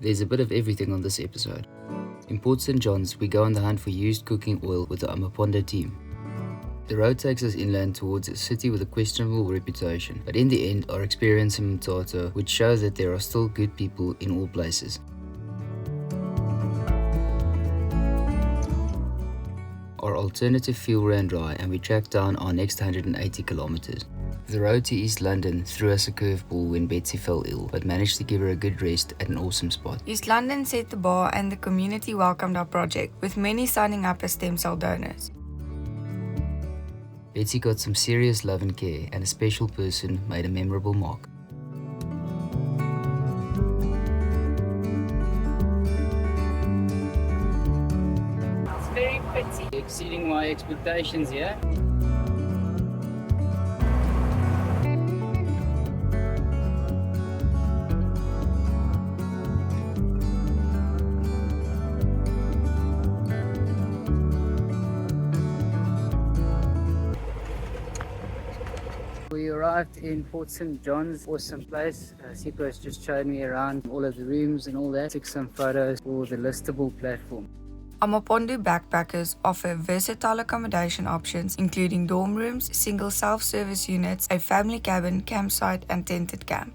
There's a bit of everything on this episode. In Port St John's, we go on the hunt for used cooking oil with the Amapondo team. The road takes us inland towards a city with a questionable reputation, but in the end our experience in Mthatha would show that there are still good people in all places. Our alternative fuel ran dry and we tracked down our next 180 kilometers. The road to East London threw us a curveball when Betsy fell ill, but managed to give her a good rest at an awesome spot. East London set the bar and the community welcomed our project, with many signing up as stem cell donors. Betsy got some serious love and care, and a special person made a memorable mark. It's very pretty. Exceeding my expectations, yeah? We arrived in Port St John's, awesome place. Sipo's just showed me around all of the rooms and all that. Took some photos for the listable platform. Amapondo backpackers offer versatile accommodation options including dorm rooms, single self-service units, a family cabin, campsite and tented camp.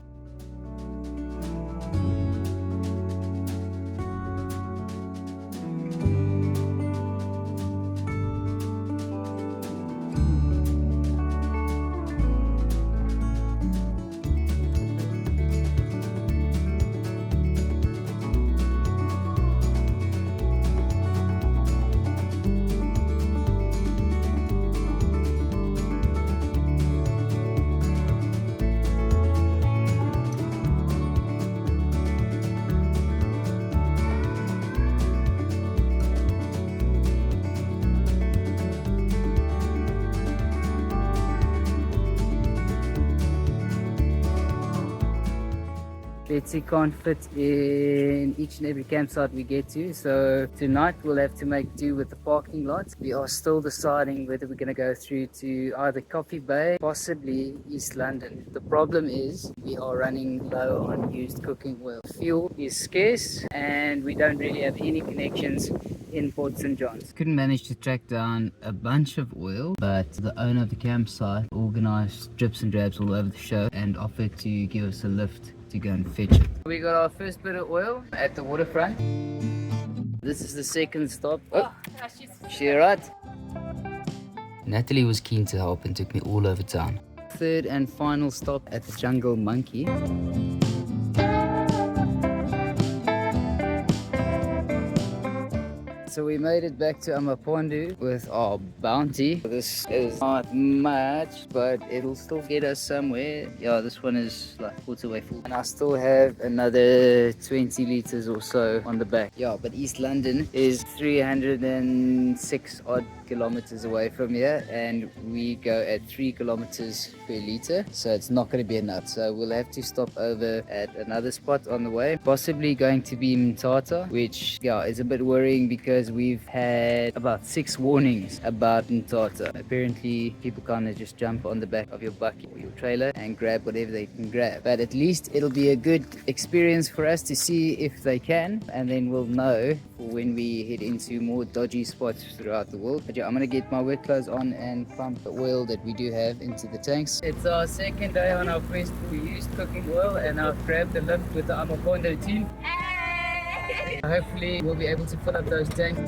Betsy can't fit in each and every campsite we get to, so tonight we'll have to make do with the parking lot. We are still deciding whether we're going to go through to either Coffee Bay, possibly East London. The problem is we are running low on used cooking oil. Fuel is scarce and we don't really have any connections in Port St John's. Couldn't manage to track down a bunch of oil, but the owner of the campsite organised drips and drabs all over the show and offered to give us a lift to go and fetch it. We got our first bit of oil at the waterfront. This is the second stop. Oh, she right? Natalie was keen to help and took me all over town. Third and final stop at the Jungle Monkey. So we made it back to Amapondo with our bounty. This is not much, but it'll still get us somewhere. Yeah, this one is like quarter way full. And I still have another 20 litres or so on the back. Yeah, but East London is 306 odd kilometers away from here, and we go at 3 kilometers per litre, so it's not going to be enough. So we'll have to stop over at another spot on the way, possibly going to be Mthatha, which is a bit worrying because we've had about 6 warnings about Mthatha. Apparently people kind of just jump on the back of your bucket or your trailer and grab whatever they can grab, but at least it'll be a good experience for us to see if they can, and then we'll know for when we head into more dodgy spots throughout the world. But I'm going to get my wet clothes on and pump the oil that we do have into the tanks. It's our second day on our quest for used cooking oil, and I've grabbed the lift with the Amapondo team. Hey! Hopefully we'll be able to fill up those tanks.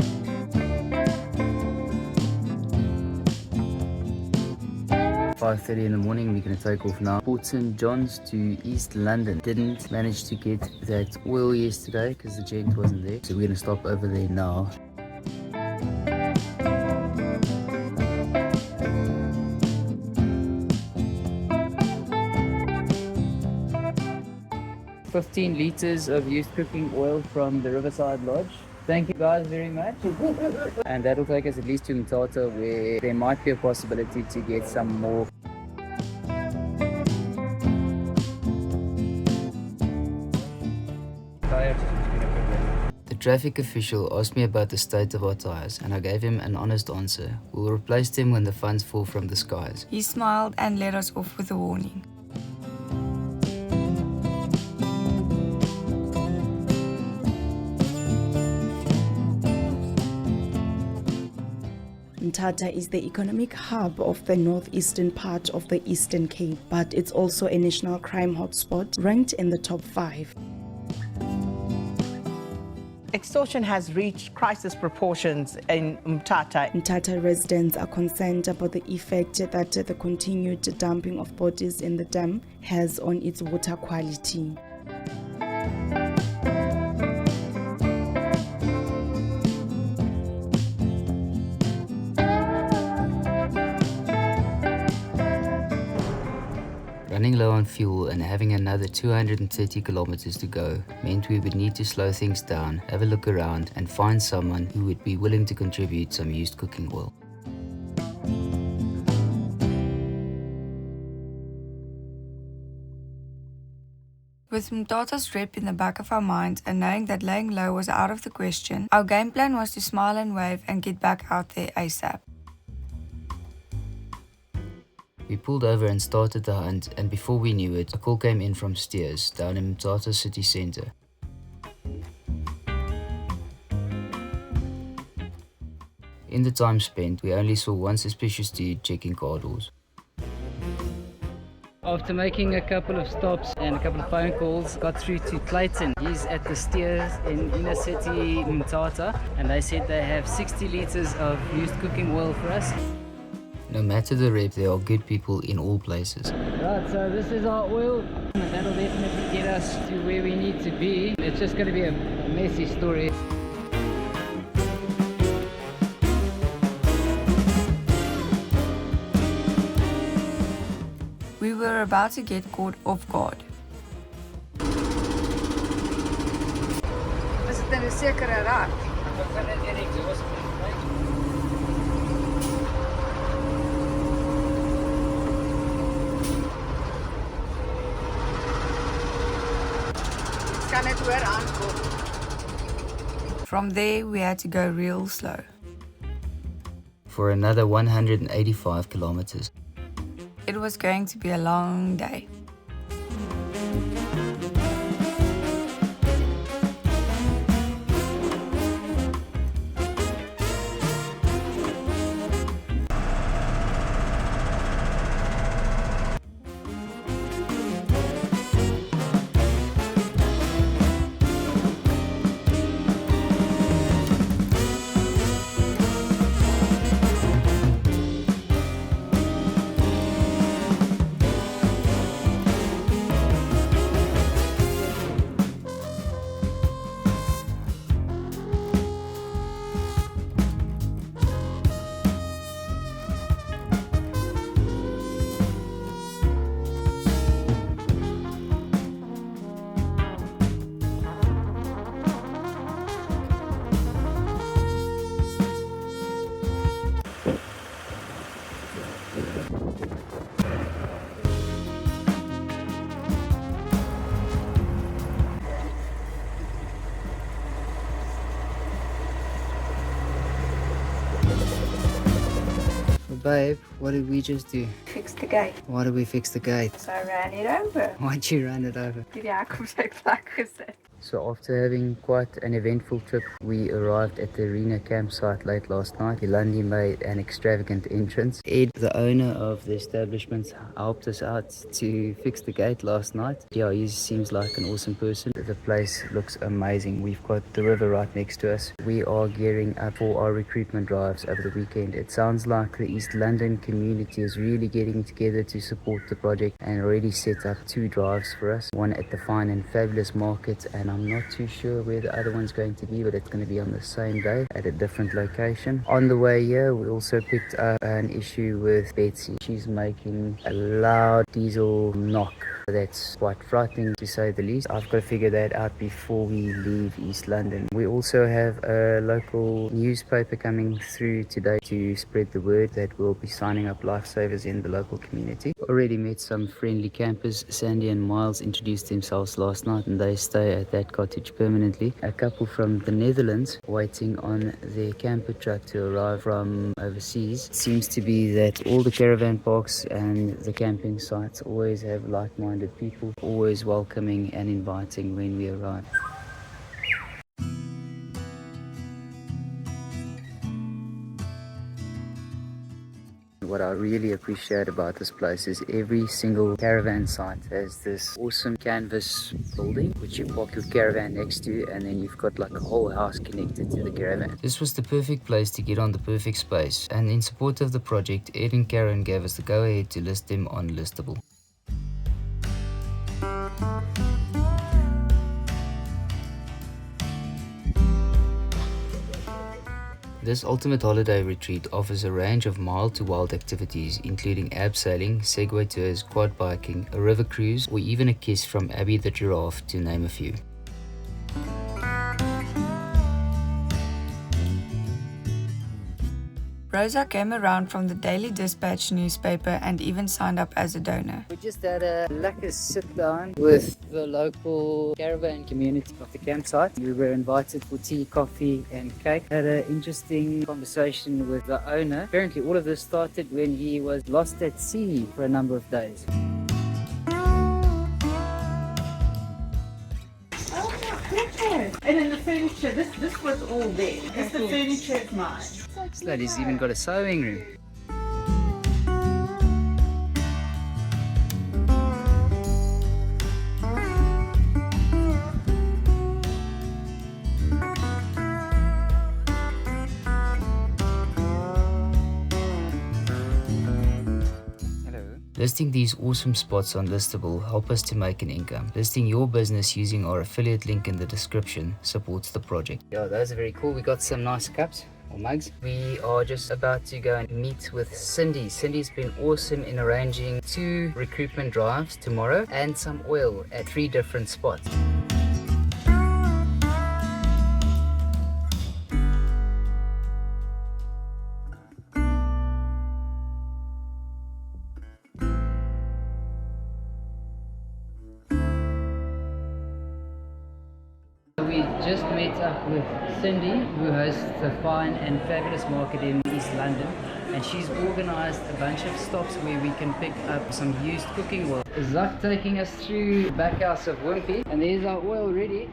$5:30 in the morning, we're going to take off now. Port St John's to East London. Didn't manage to get that oil yesterday because the gent wasn't there, so we're going to stop over there now. $15 litres of used cooking oil from the Riverside Lodge. Thank you guys very much. And that'll take us at least to Mthatha, where there might be a possibility to get some more. The traffic official asked me about the state of our tyres, and I gave him an honest answer. We'll replace them when the funds fall from the skies. He smiled and let us off with a warning. Mthatha is the economic hub of the northeastern part of the Eastern Cape, but it's also a national crime hotspot, ranked in the top 5. Extortion has reached crisis proportions in Mthatha. Mthatha residents are concerned about the effect that the continued dumping of bodies in the dam has on its water quality. Running low on fuel and having another 230 kilometers to go meant we would need to slow things down, have a look around and find someone who would be willing to contribute some used cooking oil. With Mthatha's rep in the back of our minds and knowing that laying low was out of the question, our game plan was to smile and wave and get back out there ASAP. We pulled over and started the hunt, and before we knew it, a call came in from Steers down in Mthatha city centre. In the time spent, we only saw one suspicious dude checking car doors. After making a couple of stops and a couple of phone calls, got through to Clayton. He's at the Steers in inner city Mthatha, and they said they have 60 litres of used cooking oil for us. No matter the rep, there are good people in all places. Right, so this is our oil. That'll definitely get us to where we need to be. It's just going to be a messy story. We were about to get caught off guard. Was dit 'n sekere raad? Kan dit hoor aankom? From there, we had to go real slow. For another 185 kilometers. It was going to be a long day. Babe, what did we just do? Fix the gate. Why did we fix the gate? So I ran it over. Why'd you run it over? Die kom sy plek gesit. So after having quite an eventful trip, we arrived at the Areena campsite late last night. Yolandi made an extravagant entrance. Ed, the owner of the establishment, helped us out to fix the gate last night. Yeah, he seems like an awesome person. The place looks amazing. We've got the river right next to us. We are gearing up for our recruitment drives over the weekend. It sounds like the East London community is really getting together to support the project and already set up 2 drives for us. One at the Fine and Fabulous Market, and I'm not too sure where the other one's going to be, but it's going to be on the same day at a different location. On the way here, we also picked up an issue with Betsy. She's making a loud diesel knock. That's quite frightening to say the least. I've got to figure that out before we leave East London. We also have a local newspaper coming through today to spread the word that we'll be signing up lifesavers in the local community. Already met some friendly campers. Sandy and Miles introduced themselves last night and they stay at that cottage permanently. A couple from the Netherlands waiting on their camper truck to arrive from overseas. It seems to be that all the caravan parks and the camping sites always have like-minded people, always welcoming and inviting when we arrive. what I really appreciate about this place is every single caravan site has this awesome canvas building which you park your caravan next to, and then you've got like a whole house connected to the caravan. This was the perfect place to get on the perfect space, and in support of the project, Ed and Karen gave us the go-ahead to list them on Listable. This ultimate holiday retreat offers a range of mild to wild activities including abseiling, segway tours, quad biking, a river cruise, or even a kiss from Abby the giraffe, to name a few. Rosa came around from the Daily Dispatch newspaper and even signed up as a donor. We just had a lekker sit down with the local caravan community of the campsite. We were invited for tea, coffee and cake. Had an interesting conversation with the owner. Apparently all of this started when he was lost at sea for a number of days. And then the furniture, this was all there. This the furniture is mine. This lady's even got a sewing room. Listing these awesome spots on Listable help us to make an income. Listing your business using our affiliate link in the description supports the project. Yeah, those are very cool. We got some nice cups or mugs. We are just about to go and meet with Cindy. Cindy's been awesome in arranging 2 recruitment drives tomorrow and some oil at 3 different spots. We just met up with Cindy, who hosts the fine and fabulous market in East London, and she's organised a bunch of stops where we can pick up some used cooking oil. Zach taking us through the back house of Wimpy, and there's our oil ready.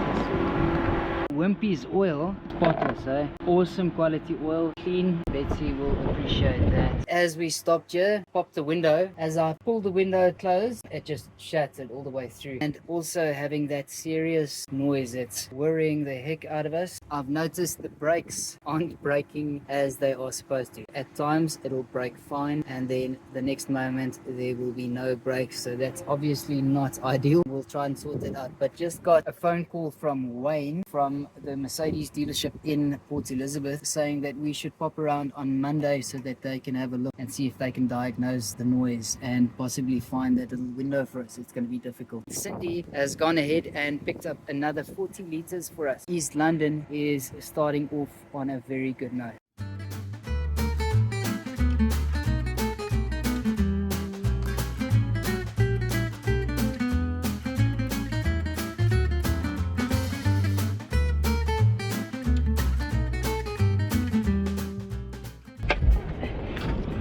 Wimpy's oil, spotless, eh? Awesome quality oil, clean. Betsy will appreciate that. As we stopped here, popped the window. As I pulled the window closed, it just shattered all the way through. And also having that serious noise that's worrying the heck out of us. I've noticed the brakes aren't braking as they are supposed to. At times it'll brake fine, and then the next moment there will be no brakes. So that's obviously not ideal. We'll try and sort it out. But just got a phone call from Wayne from the Mercedes dealership in Port Elizabeth saying that we should pop around on Monday so that they can have a look and see if they can diagnose the noise and possibly find that little window for us. It's going to be difficult. Cindy has gone ahead and picked up another 40 litres for us. East London is starting off on a very good note.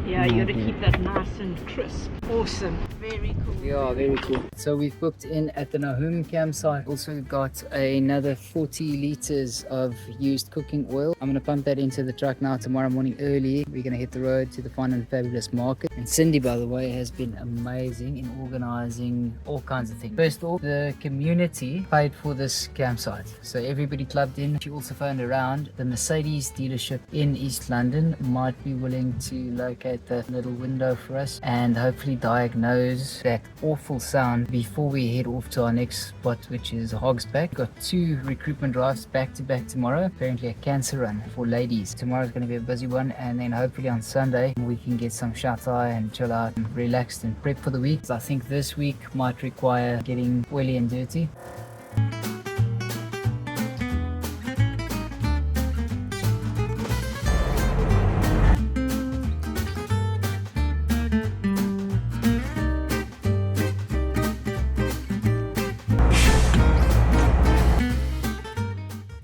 Yeah, you got to keep that nice and crisp. Awesome. Very cool. Yeah, very cool. So we've booked in at the Nahum campsite. Also got another 40 litres of used cooking oil. I'm going to pump that into the truck now tomorrow morning early. We're going to hit the road to the fine and fabulous market. And Cindy, by the way, has been amazing in organising all kinds of things. First off, the community paid for this campsite. So everybody clubbed in. She also phoned around. The Mercedes dealership in East London might be willing to locate the little window for us and hopefully diagnose that awful sound before we head off to our next spot, which is Hog's Back. Got 2 recruitment drives back to back tomorrow. Apparently a cancer run for ladies. Tomorrow's going to be a busy one, and then hopefully on Sunday we can get some shut-eye and chill out and relaxed and prep for the week. So I think this week might require getting oily and dirty.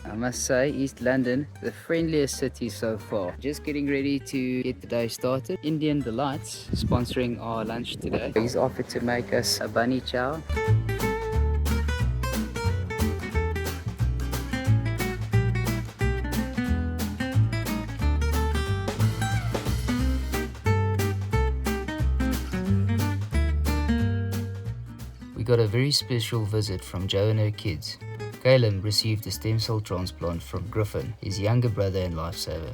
I must say, East London, the friendliest city so far. Just getting ready to get the day started. Indian Delights sponsoring our lunch today. He's offered to make us a bunny chow. got a very special visit from Jo and her kids. Caleb received a stem cell transplant from Griffin, his younger brother and lifesaver.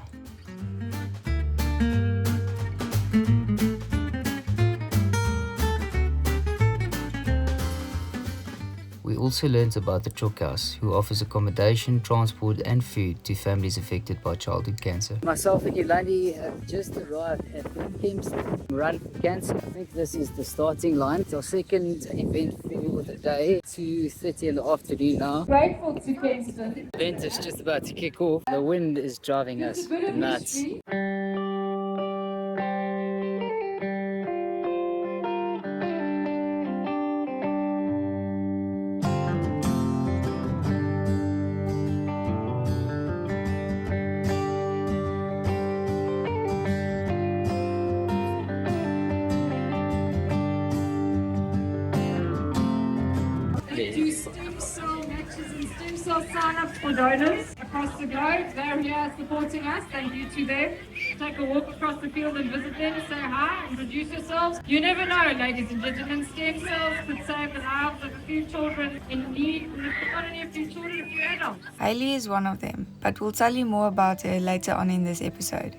We also learnt about the Chook House, who offers accommodation, transport and food to families affected by childhood cancer. Myself and Yolandi have just arrived at Kempston Run for Cancer. I think this is the starting line. It's our second event for the day, 2:30 in the afternoon now. Grateful to Kempston. The event is just about to kick off. The wind is driving us nuts. Do stem cell matches and stem cell sign-ups for donors across the globe. They're here supporting us. Thank you to them. Take a walk across the field and visit them. Say hi, introduce yourselves. You never know, ladies and gentlemen. Stem cells could save the lives of a few children in need. Not only a few children, a few adults. Hayley is one of them, but we'll tell you more about her later on in this episode.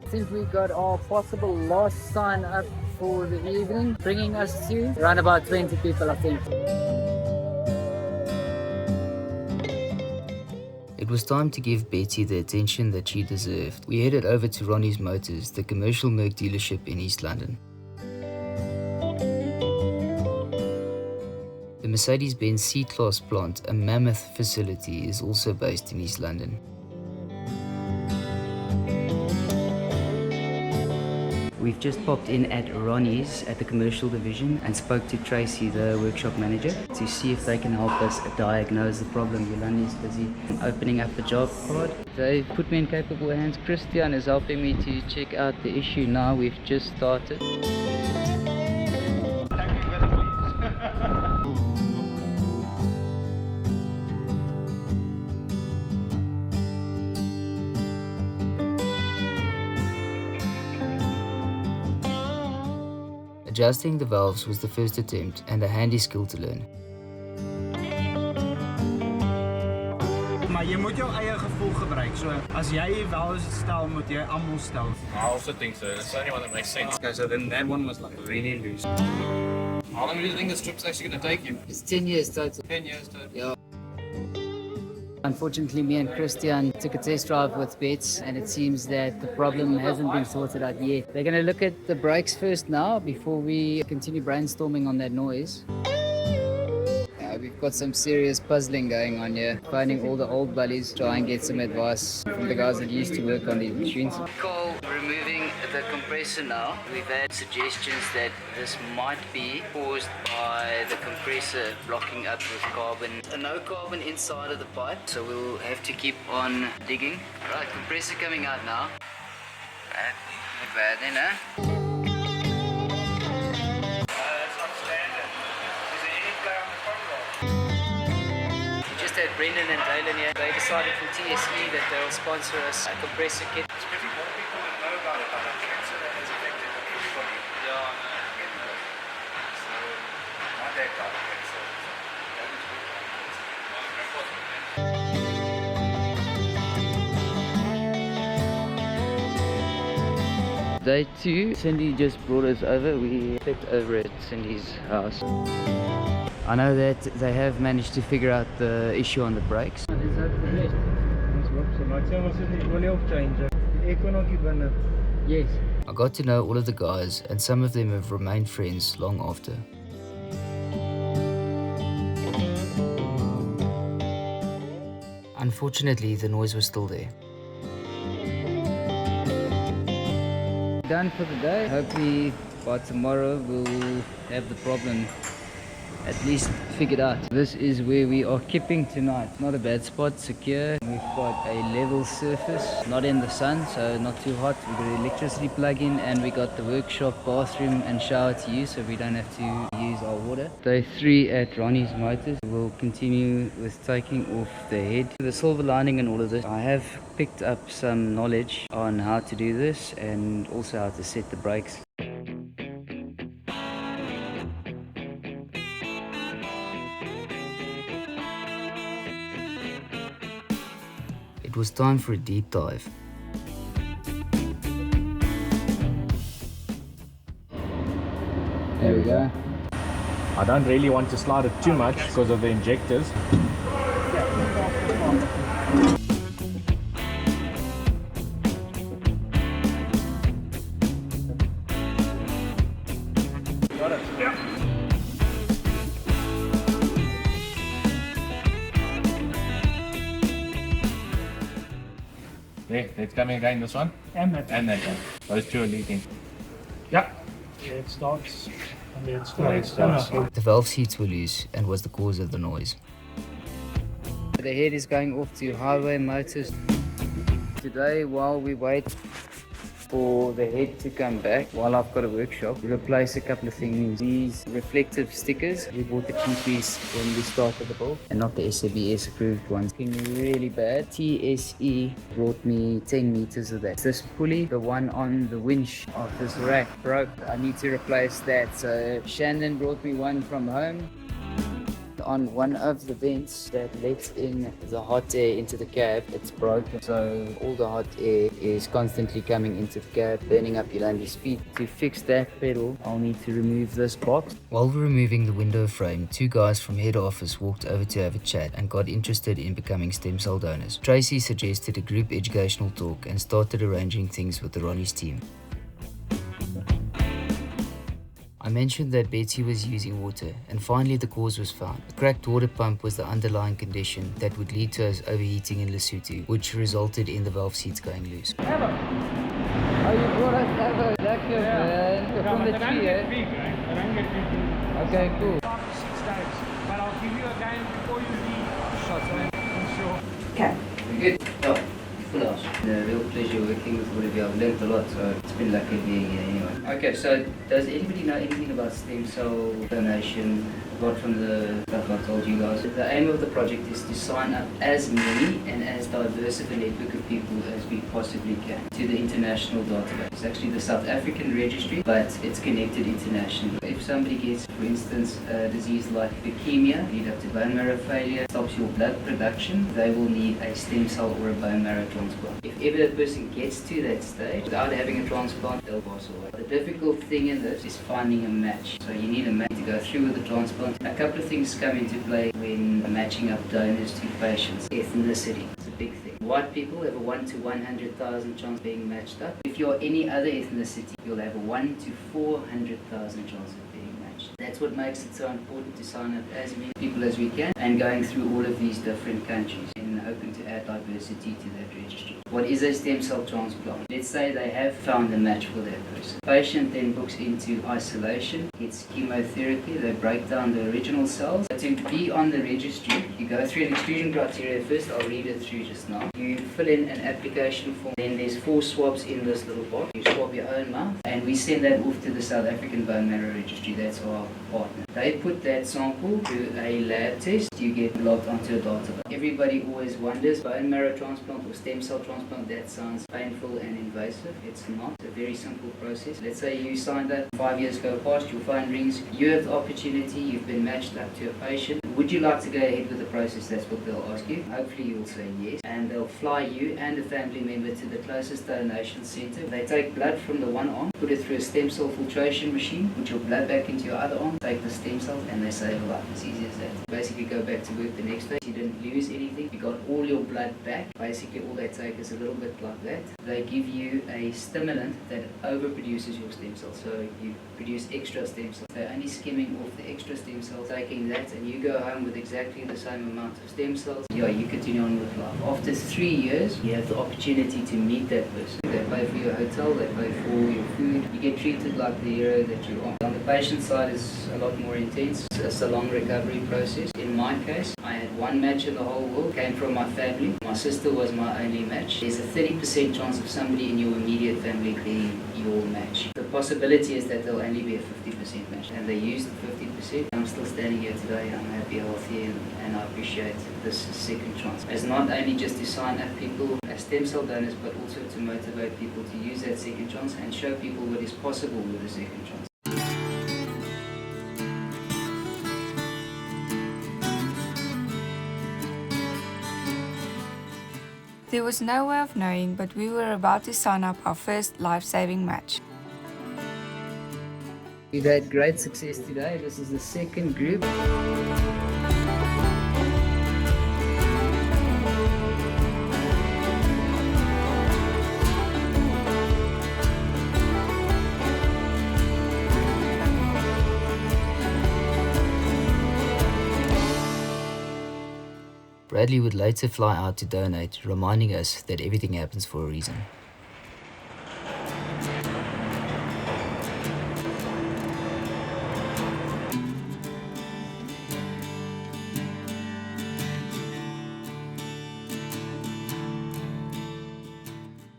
I think we got our possible last sign up for the evening, bringing us to around about 20 people, I think. It was time to give Betsy the attention that she deserved. We headed over to Ronnies Motors, the commercial Merc dealership in East London. The Mercedes Benz C-Class plant, a mammoth facility, is also based in East London. We've just popped in at Ronnies at the commercial division and spoke to Tracy, the workshop manager, to see if they can help us diagnose the problem. Yolandi's busy opening up a job card. They put me in capable hands. Christian is helping me to check out the issue now. We've just started. Adjusting the valves was the first attempt and a handy skill to learn. Maar je moet jouw eigen gevoel gebruiken. So, als jij je wel stel, moet je allemaal stel. I also think so. That's the only one that makes sense. Okay, so then that one was like really loose. How long do you think this trip's actually going to take you? It's 10 years total. 10 years total. Yeah. Unfortunately, me and Christian took a test drive with Bets, and it seems that the problem hasn't been sorted out yet. They're going to look at the brakes first now before we continue brainstorming on that noise. We've got some serious puzzling going on here. Finding all the old buddies, try and get some advice from the guys that used to work on these machines. Cole, removing the compressor now. We've had suggestions that this might be caused by the compressor blocking up with carbon. No carbon inside of the pipe, so we'll have to keep on digging. Right, compressor coming out now. Not bad then, huh? Had Brendan and Dylan here. They decided from TSE that they'll sponsor us a compressor kit. There's pretty more people that know about it, but like cancer that has affected everybody. Yeah, no. So, not that type of cancer. Day 2, Cindy just brought us over. We picked over at Cindy's house. I know that they have managed to figure out the issue on the brakes. Yes. I got to know all of the guys and some of them have remained friends long after. Unfortunately, the noise was still there. Done for the day. Hopefully by tomorrow we'll have the problem at least figured out. This is where we are keeping tonight. Not a bad spot, secure. We've got a level surface, not in the sun, so not too hot. We've got an electricity plug in and we got the workshop bathroom and shower to use, so we don't have to use our water. Day 3 at Ronnies Motors. We'll continue with taking off the head. The silver lining and all of this, I have picked up some knowledge on how to do this and also how to set the brakes. it was time for a deep dive. There we go. I don't really want to slide it too much because of the injectors. Got it. Yeah. There, let's come again, this one. And that. And that one. Those two are leaking. Yeah. Yeah, it starts. And then it starts. The valve seats were loose and was the cause of the noise. The head is going off to highway motors. Today, while we wait for the head to come back, while I've got a workshop, we'll replace a couple of things. These reflective stickers, we bought the cheapies when we started the build, and not the SABS approved ones. Looking really bad. TSE brought me 10 meters of that. This pulley, the one on the winch of this rack, broke. I need to replace that. So Shannon brought me one from home. On one of the vents that lets in the hot air into the cab, it's broken, so all the hot air is constantly coming into the cab, burning up Yolanda's feet. To fix that pedal, I'll need to remove this box. While we were removing the window frame, two guys from head office walked over to have a chat and got interested in becoming stem cell donors. Tracy suggested a group educational talk and started arranging things with the Ronnies team. I mentioned that Betsy was using water, and finally the cause was found. A cracked water pump was the underlying condition that would lead to us overheating in Lesotho, which resulted in the valve seats going loose. Oh, you brought us Evo, that's good, man. From the tree, eh? Okay, cool. 5 to 6 days. But I'll give you a game before you leave. Shots, man. I'm sure. Okay. Good. Oh, full house. A real pleasure working with all of you. I've learned a lot, so it's been lucky being here anyway. Okay, so does anybody know anything about stem cell donation, apart from the stuff I told you guys? The aim of the project is to sign up as many and as diverse of a network of people as we possibly can to the international database. It's actually the South African registry, but it's connected internationally. If somebody gets, for instance, a disease like leukemia, lead up to bone marrow failure, stops your blood production, they will need a stem cell or a bone marrow transplant. If ever a person gets to that stage without having a transplant, they'll pass away. The difficult thing in this is finding a match. So you need a match to go through with the transplant. A couple of things come into play when matching up donors to patients. Ethnicity, it's a big thing. White people have a 1 to 100,000 chance of being matched up. If you're any other ethnicity, you'll have a 1 to 400,000 chance of being matched. That's what makes it so important to sign up as many people as we can and going through all of these different countries and hoping to add diversity to that registry. What is a stem cell transplant? Let's say they have found a match for that person. Patient then books into isolation, gets chemotherapy, they break down the original cells. So to be on the registry, you go through an exclusion criteria first. I'll read it through just now. You fill in an application form, then there's 4 swabs in this little box. You swab your own mouth, and we send that off to the South African Bone Marrow Registry. That's our partner. They put that sample through a lab test. You get logged onto a database. Everybody always wonders, bone marrow transplant or stem cell transplant, that sounds painful and invasive. It's not. It's a very simple process. Let's say you signed up, 5 years go past, your phone rings, you have the opportunity, you've been matched up to a patient. Would you like to go ahead with the process? That's what they'll ask you. Hopefully you'll say yes. And they'll fly you and a family member to the closest donation center. They take blood from the one arm, put it through a stem cell filtration machine, put your blood back into your other arm, take the stem cells, and they save a life. It's easy as that. Basically go back to work the next day. You didn't lose anything. You got all your blood back. Basically all they take is a little bit like that. They give you a stimulant that overproduces your stem cells. So you produce extra stem cells. They're only skimming off the extra stem cells, taking that, and you go home with exactly the same amount of stem cells. Yeah, you continue on with life. After 3 years, you have the opportunity to meet that person. They pay for your hotel, they pay for your food. You get treated like the hero that you are. On the patient side, it's a lot more intense. It's a long recovery process. In my case, I had one match in the whole world, came from my family. My sister was my only match. There's a 30% chance of somebody in your immediate family being your match. The possibility is that there'll only be a 50% match, and they used the 50%. I'm still standing here today. I'm happy, healthy, and I appreciate this second chance. As not only just to sign up people as stem cell donors, but also to motivate people to use that second chance and show people what is possible with a second chance. There was no way of knowing, but we were about to sign up our first life-saving match. We've had great success today. This is the second group. Bradley would later fly out to donate, reminding us that everything happens for a reason.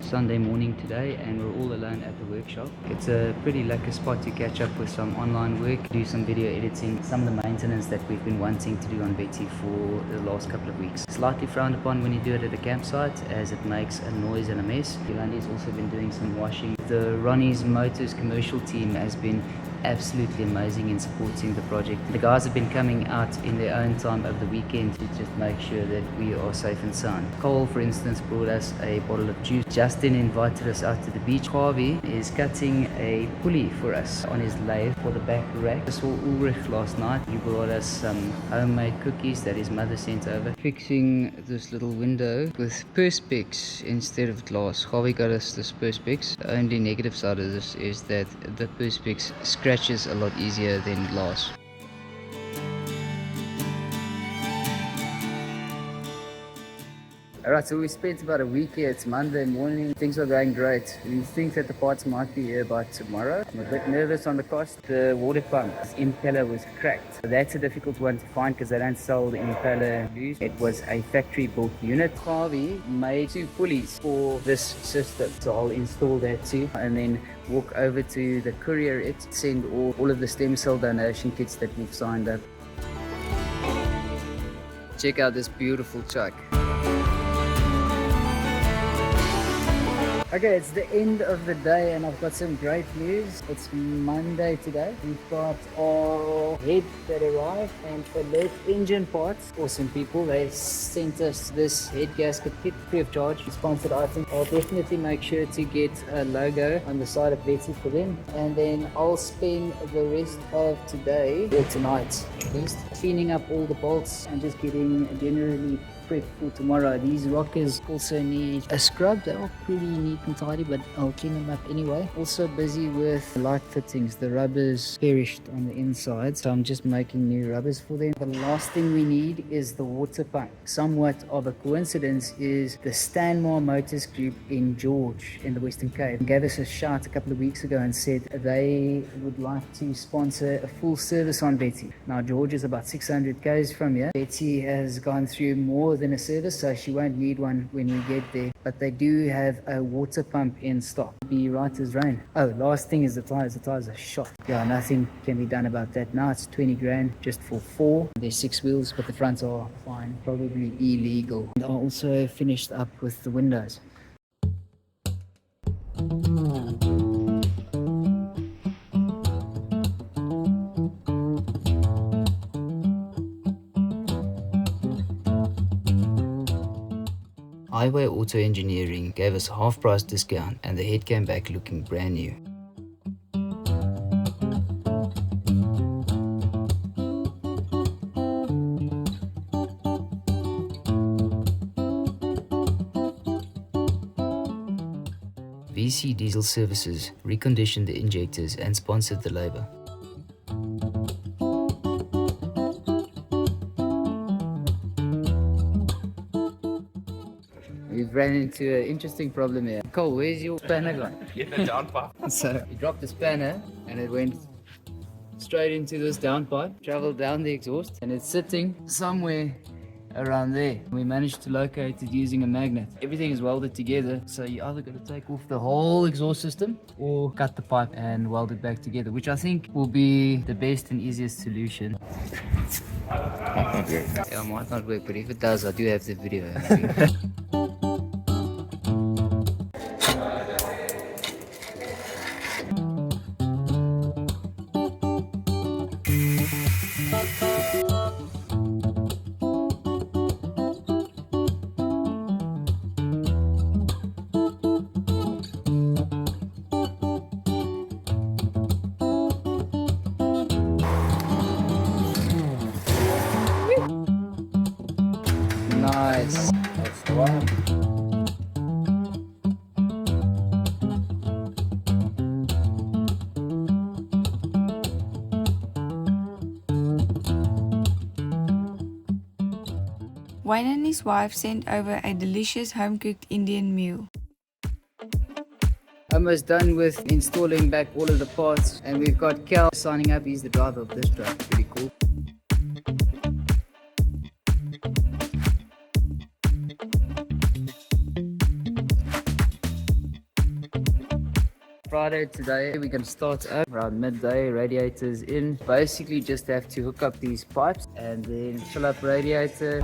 Sunday morning today, and we're all alone at the workshop. It's a pretty lucky spot to catch up with some online work, do some video editing, some of the maintenance that we've been wanting to do on Betsy for the last couple of weeks. Slightly frowned upon when you do it at a campsite, as it makes a noise and a mess. Yolandi's also been doing some washing. The Ronnies Motors Commercial team has been absolutely amazing in supporting the project. The guys have been coming out in their own time over the weekend to just make sure that we are safe and sound. Cole, for instance, brought us a bottle of juice. Justin invited us out to the beach. Harvey is cutting a pulley for us on his lathe for the back rack. I saw Ulrich last night. He brought us some homemade cookies that his mother sent over. Fixing this little window with perspex instead of glass. Harvey got us this perspex. The only negative side of this is that the perspex scratches a lot easier than glass. Alright, so we spent about a week here. It's Monday morning. Things are going great. We think that the parts might be here by tomorrow. I'm a bit nervous on the cost. The water pump's impeller was cracked. So that's a difficult one to find because they don't sell the impeller loose. It was a factory built unit. Harvey made 2 pulleys for this system. So I'll install that too. And then walk over to the courier. Send all of the stem cell donation kits that we've signed up. Check out this beautiful truck. Okay, it's the end of the day and I've got some great news. It's Monday today. We've got our head that arrived, and for those engine parts, awesome people, they sent us this head gasket kit free of charge. Sponsored item. I'll definitely make sure to get a logo on the side of Betsy for them, and then I'll spend the rest of today, or tonight at least, cleaning up all the bolts and just getting generally prepped for tomorrow. These rockers also need a scrub. They are pretty neat and tidy, but I'll clean them up anyway. Also busy with light fittings. The rubbers perished on the inside, so I'm just making new rubbers for them. The last thing we need is the water pump. Somewhat of a coincidence is the Stanmore Motors Group in George in the Western Cape gave us a shout a couple of weeks ago and said they would like to sponsor a full service on Betsy. Now George is about 600 k's from here. Betsy has gone through more than a service, so she won't need one when we get there, but they do have a water pump in stock. Be right as rain. Oh, last thing is the tires are shot. Yeah, nothing can be done about that now. It's 20 grand just for 4. There's 6 wheels, but the fronts are fine, probably illegal. And I also finished up with the windows. Highway Auto Engineering gave us a half-price discount and the head came back looking brand new. VC Diesel Services reconditioned the injectors and sponsored the labour. We've ran into an interesting problem here. Cole, where's your spanner gone? In the downpipe. So we dropped the spanner and it went straight into this downpipe, traveled down the exhaust, and it's sitting somewhere around there. We managed to locate it using a magnet. Everything is welded together, so you either got to take off the whole exhaust system or cut the pipe and weld it back together, which I think will be the best and easiest solution. Yeah, it might not work, but if it does, I do have the video. Yes, that's the one. Wayne and his wife sent over a delicious home-cooked Indian meal. Almost done with installing back all of the parts, and we've got Cal signing up. He's the driver of this truck. Pretty cool. Friday today, we're going to start up around midday, radiators in. Basically just have to hook up these pipes and then fill up radiator,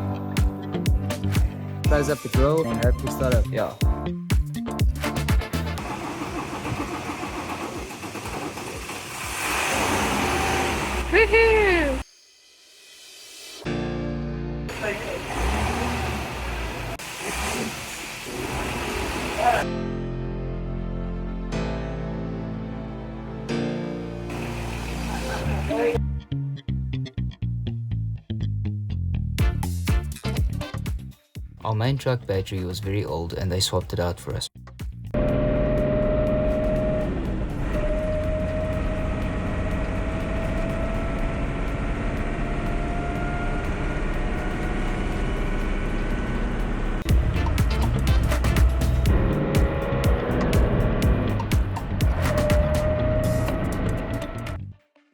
close up the grill, and hopefully start up. Yeah. Woohoo! Our main truck battery was very old and they swapped it out for us.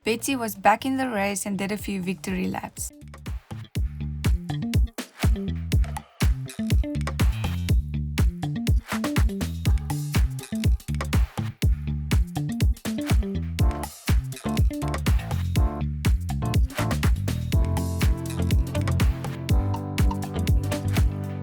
Betsy was back in the race and did a few victory laps.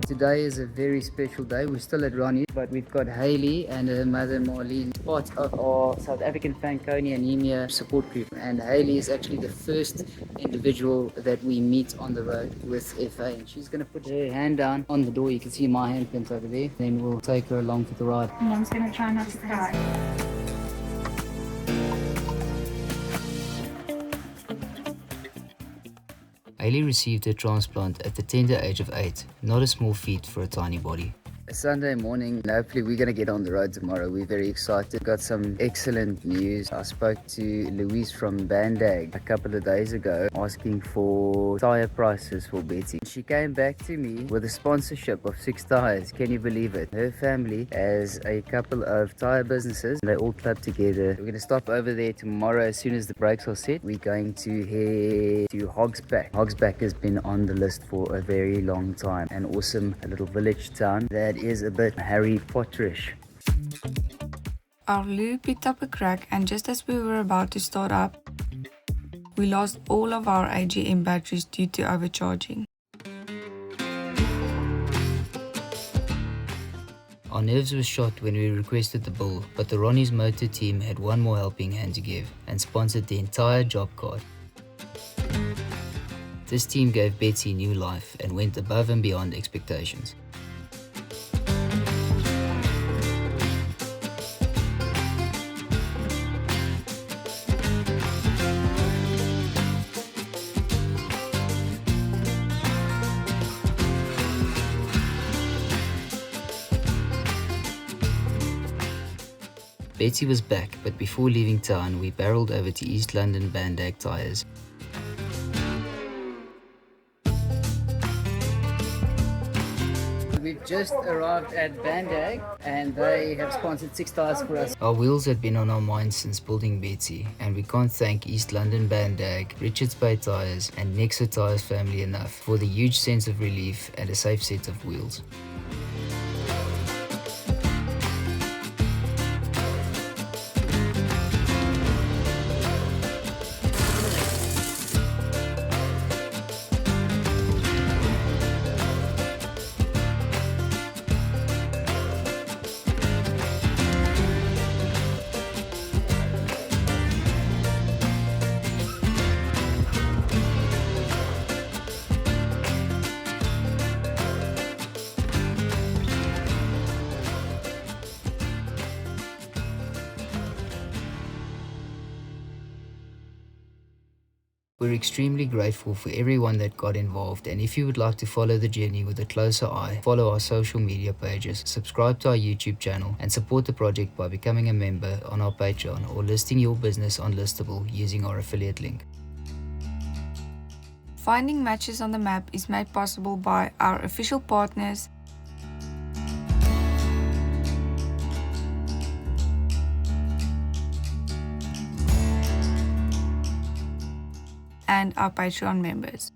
Today is a very special day. We're still at Ronnies, but we've got Hayley and her mother Marlene, part of our South African Fanconi Anaemia support group. And Hayley is actually the first individual that we meet on the road with FA. And she's going to put her hand down on the door. You can see my handprint over there. Then we'll take her along for the ride. Mom's going to try not to cry. Hayley received her transplant at the tender age of 8, not a small feat for a tiny body. A Sunday morning, and hopefully we're going to get on the road tomorrow. We're very excited. Got some excellent news. I spoke to Louise from Bandag a couple of days ago asking for tyre prices for Betsy. She came back to me with a sponsorship of 6 tyres. Can you believe it? Her family has a couple of tyre businesses. They all club together. We're going to stop over there tomorrow as soon as the brakes are set. We're going to head to Hogsback. Hogsback has been on the list for a very long time. An awesome little village town that is a bit Harry Potterish. Our loo picked up a crack, and just as we were about to start up, we lost all of our AGM batteries due to overcharging. Our nerves were shot when we requested the bill, but the Ronnies Motor team had one more helping hand to give and sponsored the entire job card. This team gave Betsy new life and went above and beyond expectations. Betsy was back, but before leaving town, we barreled over to East London Bandag tyres. We've just arrived at Bandag and they have sponsored 6 tyres for us. Our wheels had been on our minds since building Betsy, and we can't thank East London Bandag, Richards Bay Tyres and Nexo Tyres family enough for the huge sense of relief and a safe set of wheels. We're extremely grateful for everyone that got involved, and if you would like to follow the journey with a closer eye, follow our social media pages, subscribe to our YouTube channel, and support the project by becoming a member on our Patreon or listing your business on Listable using our affiliate link. Finding matches on the map is made possible by our official partners and our Patreon members.